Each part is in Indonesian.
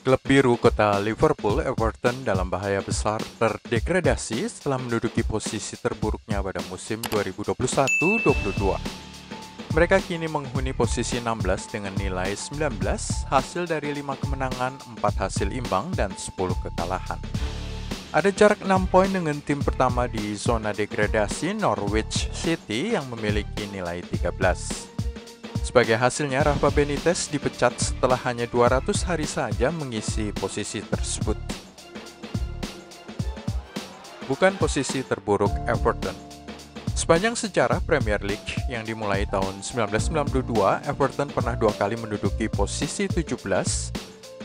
Klub biru kota Liverpool, Everton dalam bahaya besar terdegradasi setelah menduduki posisi terburuknya pada musim 2021-22. Mereka kini menghuni posisi 16 dengan nilai 19, hasil dari 5 kemenangan, 4 hasil imbang, dan 10 kekalahan. Ada jarak 6 poin dengan tim pertama di zona degradasi Norwich City yang memiliki nilai 13. Sebagai hasilnya, Rafa Benitez dipecat setelah hanya 200 hari saja mengisi posisi tersebut. Bukan posisi terburuk Everton. Sepanjang sejarah Premier League yang dimulai tahun 1992, Everton pernah 2 kali menduduki posisi 17,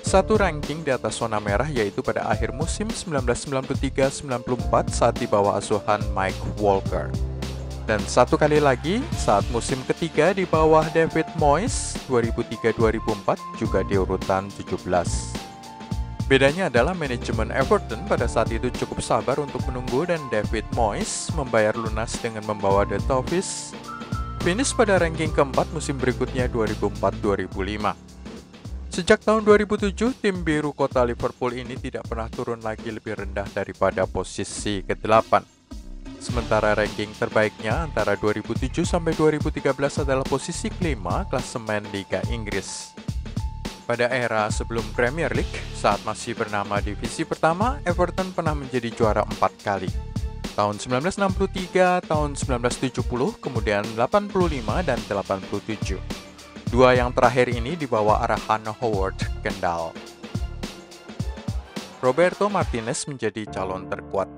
satu ranking di atas zona merah yaitu pada akhir musim 1993-94 saat di bawah asuhan Mike Walker. Dan satu kali lagi saat musim ketiga di bawah David Moyes 2003-2004 juga di urutan 17. Bedanya adalah manajemen Everton pada saat itu cukup sabar untuk menunggu dan David Moyes membayar lunas dengan membawa The Toffees finish pada ranking keempat musim berikutnya 2004-2005. Sejak tahun 2007, tim biru kota Liverpool ini tidak pernah turun lagi lebih rendah daripada posisi ke-8. Sementara ranking terbaiknya antara 2007 sampai 2013 adalah posisi kelima klasemen Liga Inggris. Pada era sebelum Premier League, saat masih bernama Divisi Pertama, Everton pernah menjadi juara 4 kali. Tahun 1963, tahun 1970, kemudian 85 dan 87. Dua yang terakhir ini di bawah arahan Howard Kendall. Roberto Martinez menjadi calon terkuat.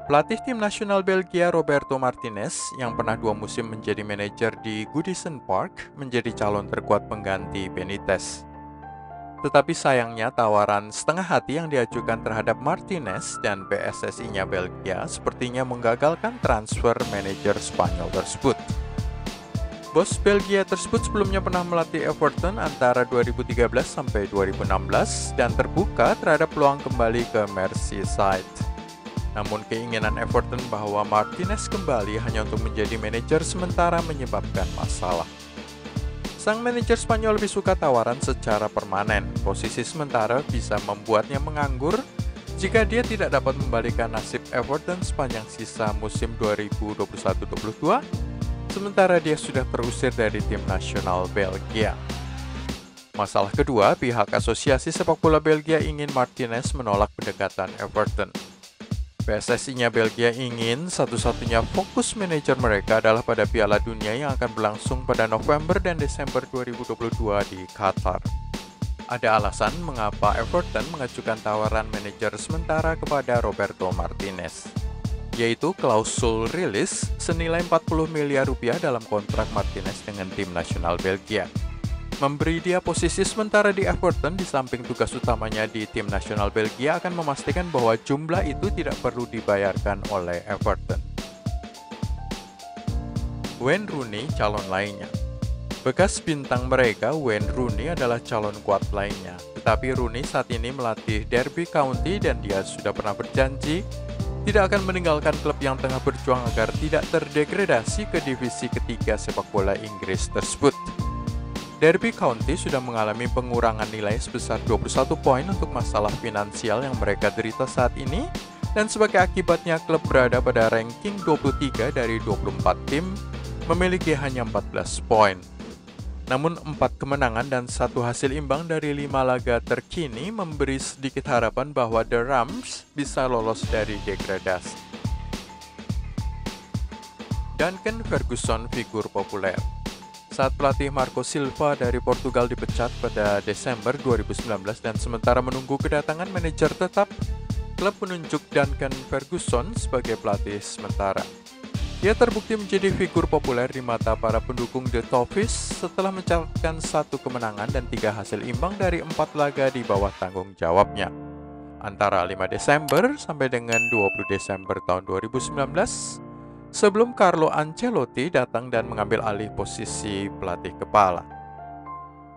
Pelatih tim nasional Belgia Roberto Martinez yang pernah 2 musim menjadi manajer di Goodison Park menjadi calon terkuat pengganti Benitez. Tetapi sayangnya tawaran setengah hati yang diajukan terhadap Martinez dan PSSI-nya Belgia sepertinya menggagalkan transfer manajer Spanyol tersebut. Bos Belgia tersebut sebelumnya pernah melatih Everton antara 2013 sampai 2016 dan terbuka terhadap peluang kembali ke Merseyside. Namun keinginan Everton bahwa Martinez kembali hanya untuk menjadi manajer sementara menyebabkan masalah. Sang manajer Spanyol lebih suka tawaran secara permanen. Posisi sementara bisa membuatnya menganggur jika dia tidak dapat membalikan nasib Everton sepanjang sisa musim 2021-22, sementara dia sudah terusir dari tim nasional Belgia. Masalah kedua, pihak Asosiasi Sepak Bola Belgia ingin Martinez menolak pendekatan Everton. PSSI-nya Belgia ingin satu-satunya fokus manajer mereka adalah pada Piala Dunia yang akan berlangsung pada November dan Desember 2022 di Qatar. Ada alasan mengapa Everton mengajukan tawaran manajer sementara kepada Roberto Martinez, yaitu klausul rilis senilai 40 miliar rupiah dalam kontrak Martinez dengan tim nasional Belgia. Memberi dia posisi sementara di Everton di samping tugas utamanya di tim nasional Belgia akan memastikan bahwa jumlah itu tidak perlu dibayarkan oleh Everton. Wayne Rooney calon lainnya. Bekas bintang mereka, Wayne Rooney adalah calon kuat lainnya. Tetapi Rooney saat ini melatih Derby County dan dia sudah pernah berjanji tidak akan meninggalkan klub yang tengah berjuang agar tidak terdegradasi ke divisi ketiga sepak bola Inggris tersebut. Derby County sudah mengalami pengurangan nilai sebesar 21 poin untuk masalah finansial yang mereka derita saat ini, dan sebagai akibatnya klub berada pada ranking 23 dari 24 tim, memiliki hanya 14 poin. Namun 4 kemenangan dan 1 hasil imbang dari 5 laga terkini memberi sedikit harapan bahwa The Rams bisa lolos dari degradasi. Duncan Ferguson figur populer. Saat pelatih Marco Silva dari Portugal dipecat pada Desember 2019 dan sementara menunggu kedatangan manajer tetap, klub menunjuk Duncan Ferguson sebagai pelatih sementara. Dia terbukti menjadi figur populer di mata para pendukung The Toffees setelah mencatatkan 1 kemenangan dan 3 hasil imbang dari 4 laga di bawah tanggung jawabnya. Antara 5 Desember sampai dengan 20 Desember tahun 2019, sebelum Carlo Ancelotti datang dan mengambil alih posisi pelatih kepala.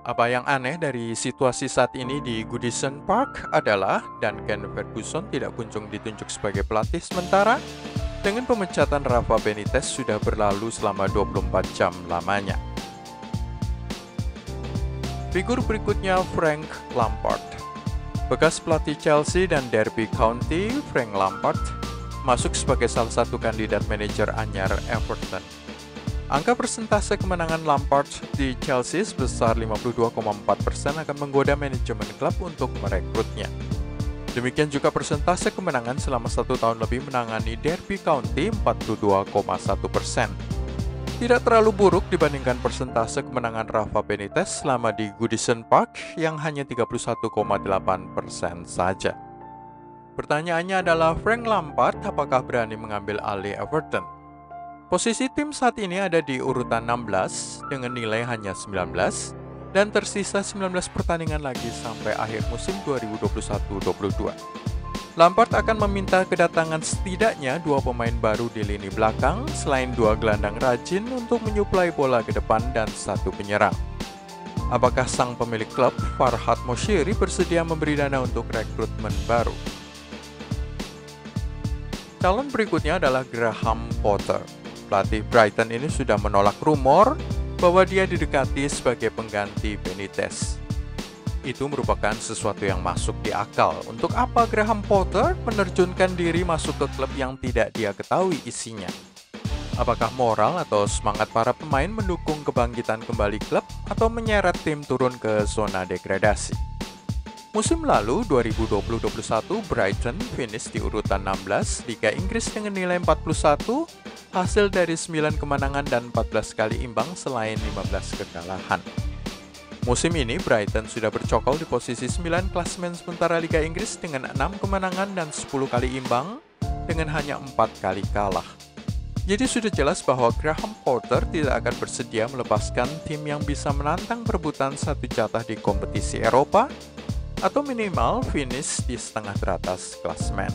Apa yang aneh dari situasi saat ini di Goodison Park adalah Duncan Ferguson tidak kunjung ditunjuk sebagai pelatih sementara, dengan pemecatan Rafa Benitez sudah berlalu selama 24 jam lamanya. Figur berikutnya Frank Lampard. Bekas pelatih Chelsea dan Derby County, Frank Lampard, masuk sebagai salah satu kandidat manajer anyar Everton. Angka persentase kemenangan Lampard di Chelsea sebesar 52,4% akan menggoda manajemen klub untuk merekrutnya. Demikian juga persentase kemenangan selama 1 tahun lebih menangani Derby County 42,1%. Tidak terlalu buruk dibandingkan persentase kemenangan Rafa Benitez selama di Goodison Park yang hanya 31,8% saja. Pertanyaannya adalah Frank Lampard apakah berani mengambil alih Everton? Posisi tim saat ini ada di urutan 16 dengan nilai hanya 19 dan tersisa 19 pertandingan lagi sampai akhir musim 2021-22. Lampard akan meminta kedatangan setidaknya 2 pemain baru di lini belakang selain 2 gelandang rajin untuk menyuplai bola ke depan dan 1 penyerang. Apakah sang pemilik klub, Farhad Moshiri, bersedia memberi dana untuk rekrutmen baru? Calon berikutnya adalah Graham Potter. Pelatih Brighton ini sudah menolak rumor bahwa dia didekati sebagai pengganti Benitez. Itu merupakan sesuatu yang masuk di akal. Untuk apa Graham Potter menerjunkan diri masuk ke klub yang tidak dia ketahui isinya? Apakah moral atau semangat para pemain mendukung kebangkitan kembali klub atau menyeret tim turun ke zona degradasi? Musim lalu 2020-21 Brighton finish di urutan 16 Liga Inggris dengan nilai 41, hasil dari 9 kemenangan dan 14 kali imbang selain 15 kekalahan. Musim ini Brighton sudah bercokol di posisi 9 klasemen sementara Liga Inggris dengan 6 kemenangan dan 10 kali imbang dengan hanya 4 kali kalah. Jadi sudah jelas bahwa Graham Potter tidak akan bersedia melepaskan tim yang bisa menantang perebutan 1 jatah di kompetisi Eropa atau minimal finish di setengah teratas klasemen.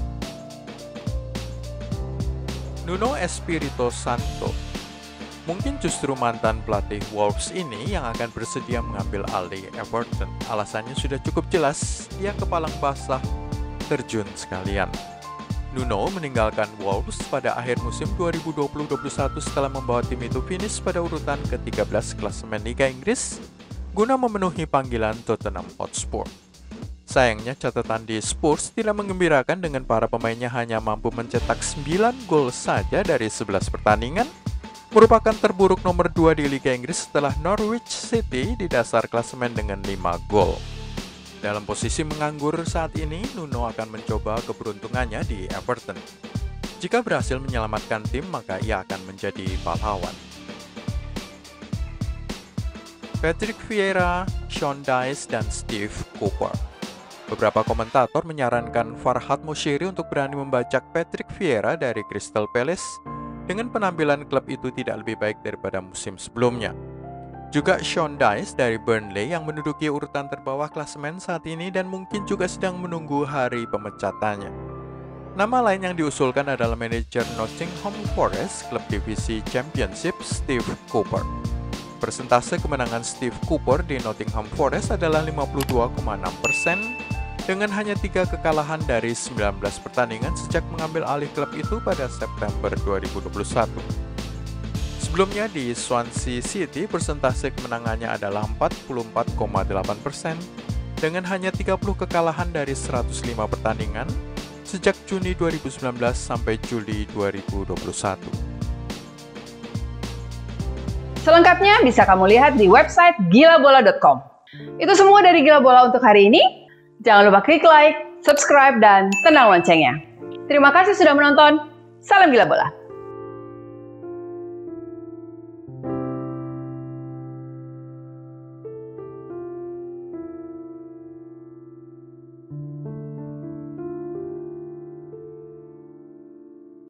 Nuno Espirito Santo. Mungkin justru mantan pelatih Wolves ini yang akan bersedia mengambil alih Everton. Alasannya sudah cukup jelas, dia kepalang basah terjun sekalian. Nuno meninggalkan Wolves pada akhir musim 2020-21 setelah membawa tim itu finish pada urutan ke-13 klasemen Liga Inggris guna memenuhi panggilan Tottenham Hotspur. Sayangnya catatan di Spurs tidak mengembirakan dengan para pemainnya hanya mampu mencetak 9 gol saja dari 11 pertandingan, merupakan terburuk nomor 2 di Liga Inggris setelah Norwich City di dasar klasemen dengan 5 gol. Dalam posisi menganggur saat ini, Nuno akan mencoba keberuntungannya di Everton. Jika berhasil menyelamatkan tim, maka ia akan menjadi pahlawan. Patrick Vieira, Sean Dyche, dan Steve Cooper. Beberapa komentator menyarankan Farhad Moshiri untuk berani membajak Patrick Vieira dari Crystal Palace dengan penampilan klub itu tidak lebih baik daripada musim sebelumnya. Juga Sean Dyche dari Burnley yang menduduki urutan terbawah klasemen saat ini dan mungkin juga sedang menunggu hari pemecatannya. Nama lain yang diusulkan adalah manajer Nottingham Forest, klub divisi Championship, Steve Cooper. Persentase kemenangan Steve Cooper di Nottingham Forest adalah 52,6%, dengan hanya 3 kekalahan dari 19 pertandingan sejak mengambil alih klub itu pada September 2021. Sebelumnya di Swansea City, persentase kemenangannya adalah 44,8% dengan hanya 30 kekalahan dari 105 pertandingan sejak Juni 2019 sampai Juli 2021. Selengkapnya bisa kamu lihat di website gilabola.com. Itu semua dari Gila Bola untuk hari ini. Jangan lupa klik like, subscribe, dan tenang loncengnya. Terima kasih sudah menonton. Salam Gila Bola.